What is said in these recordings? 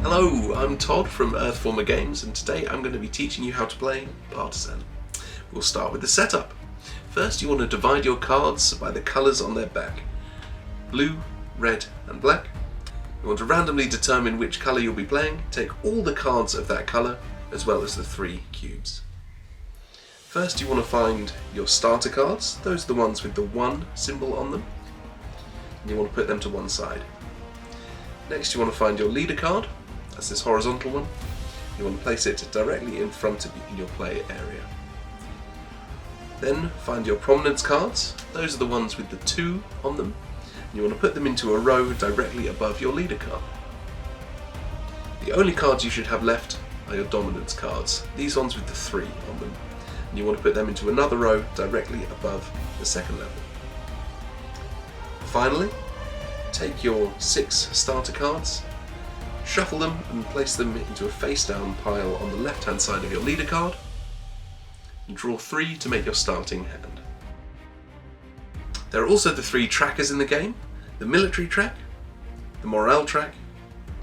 Hello, I'm Todd from Earthformer Games, and today I'm going to be teaching you how to play Partisan. We'll start with the setup. First, you want to divide your cards by the colours on their back. Blue, red and black. You want to randomly determine which colour you'll be playing. Take all the cards of that colour, as well as the 3 cubes. First, you want to find your starter cards. Those are the ones with the 1 symbol on them. And you want to put them to one side. Next, you want to find your leader card. That's this horizontal one. You want to place it directly in front of you in your play area. Then find your prominence cards. Those are the ones with the 2 on them. And you want to put them into a row directly above your leader card. The only cards you should have left are your dominance cards. These ones with the 3 on them. And you want to put them into another row directly above the second level. Finally, take your 6 starter cards, shuffle them and place them into a face-down pile on the left-hand side of your leader card, and draw 3 to make your starting hand. There are also the 3 trackers in the game: the military track, the morale track,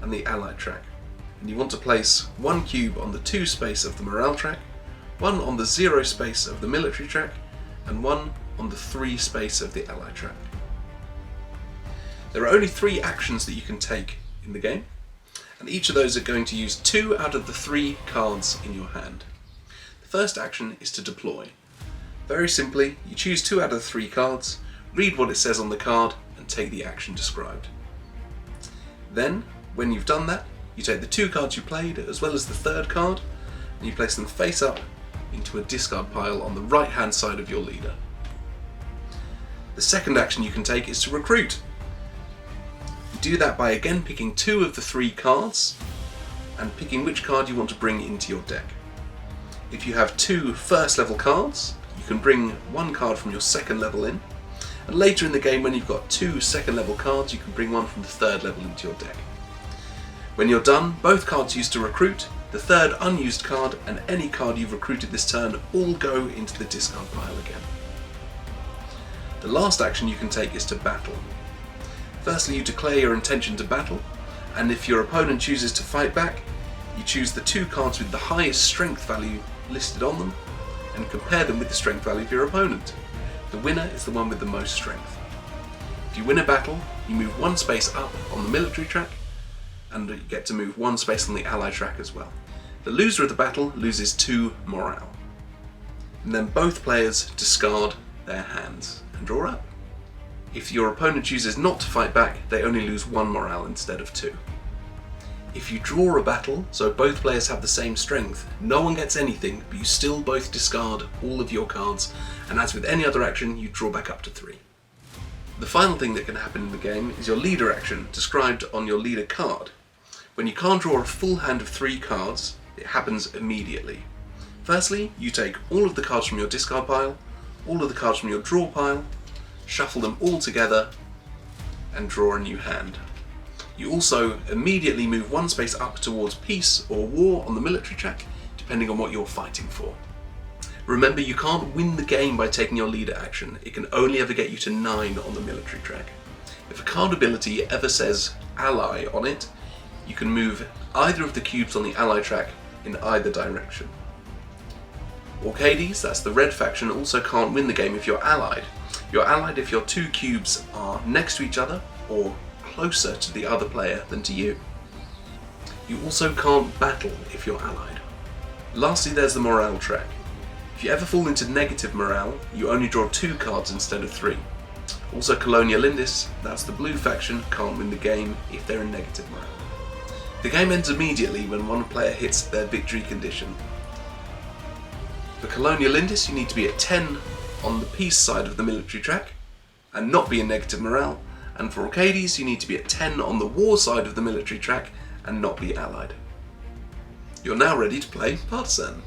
and the allied track. And you want to place 1 cube on the 2 space of the morale track, 1 on the 0 space of the military track, and 1 on the 3 space of the allied track. There are only 3 actions that you can take in the game, and each of those are going to use 2 out of the 3 cards in your hand. The first action is to deploy. Very simply, you choose 2 out of the 3 cards, read what it says on the card, and take the action described. Then, when you've done that, you take the 2 cards you played, as well as the 3rd card, and you place them face up into a discard pile on the right-hand side of your leader. The second action you can take is to recruit. Do that by again picking 2 of the 3 cards and picking which card you want to bring into your deck. If you have 2 first level cards, you can bring 1 card from your 2nd level in, and later in the game when you've got 2 2nd level cards, you can bring 1 from the 3rd level into your deck. When you're done, both cards used to recruit, the 3rd unused card, and any card you've recruited this turn all go into the discard pile again. The last action you can take is to battle. Firstly, you declare your intention to battle, and if your opponent chooses to fight back, you choose the 2 cards with the highest strength value listed on them and compare them with the strength value of your opponent. The winner is the one with the most strength. If you win a battle, you move 1 space up on the military track, and you get to move 1 space on the allied track as well. The loser of the battle loses 2 morale. And then both players discard their hands and draw up. If your opponent chooses not to fight back, they only lose 1 morale instead of 2. If you draw a battle, so both players have the same strength, no one gets anything, but you still both discard all of your cards, and as with any other action, you draw back up to 3. The final thing that can happen in the game is your leader action, described on your leader card. When you can't draw a full hand of 3 cards, it happens immediately. Firstly, you take all of the cards from your discard pile, all of the cards from your draw pile, shuffle them all together and draw a new hand. You also immediately move 1 space up towards peace or war on the military track, depending on what you're fighting for. Remember, you can't win the game by taking your leader action. It can only ever get you to 9 on the military track. If a card ability ever says ally on it, you can move either of the cubes on the ally track in either direction. Orcades, that's the red faction, also can't win the game if you're allied. You're allied if your 2 cubes are next to each other or closer to the other player than to you. You also can't battle if you're allied. Lastly, there's the morale track. If you ever fall into negative morale, you only draw 2 cards instead of 3. Also Colonial Indis, that's the blue faction, can't win the game if they're in negative morale. The game ends immediately when 1 player hits their victory condition. For Colonial Indis, you need to be at 10 on the peace side of the military track and not be in negative morale, and for Orcades you need to be at 10 on the war side of the military track and not be allied. You're now ready to play Partisan.